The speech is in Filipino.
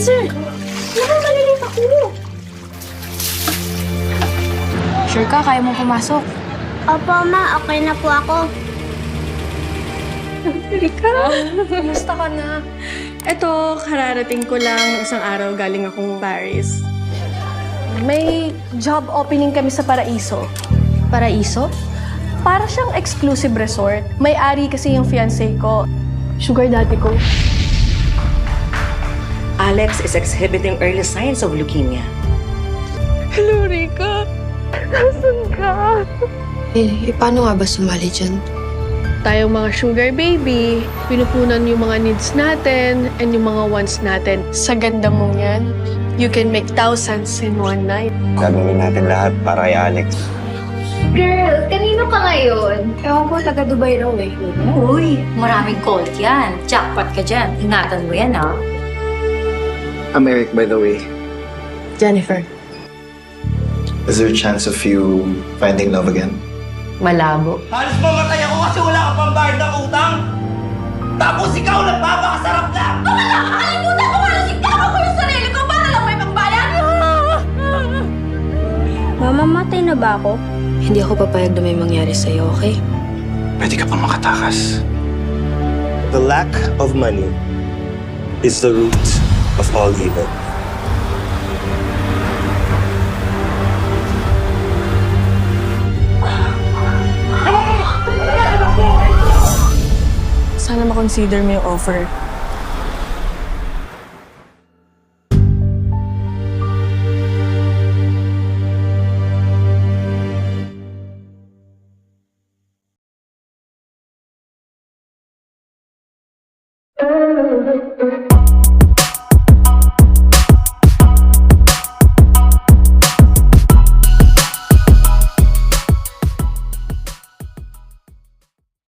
Spencer! Maliliit ako. Sure ka, kaya mo pumasok? Opo, ma. Okay na po ako. Rika, kumusta ka na? Eto, kararating ko lang isang araw galing akong Paris. May job opening kami sa Paraiso. Paraiso? Para siyang exclusive resort. May-ari kasi yung fiancé ko. Sugar daddy ko. Alex is exhibiting early signs of leukemia. Hello, Rika. Nasaan ka? Paano nga ba sumali dyan? Tayong mga sugar baby, pinupunan yung mga needs natin and yung mga wants natin. Sa ganda mong yan, you can make thousands in one night. Gagawin natin lahat para kay Alex. Girl, kanino ka ngayon? Ewan ko, taga Dubai raw eh. Uy, maraming cold yan. Jackpot ka dyan. Ingatan mo yan, ha? I'm Eric, by the way. Jennifer. Is there a chance of you finding love again? Malabo. Halos mamatay ako kasi wala ka pang bayad ng utang. Tapos ikaw nagpapakasarap lang. Nakakalimutan ko paano sigtama ko yung sarili ko para lang may pangbayan. Mamamatay na ba ako? Hindi ako papayag na may mangyari sa'yo, okay? Pwede ka pang makatakas. The lack of money is the root of all evil. Sana makonsider mo yung offer.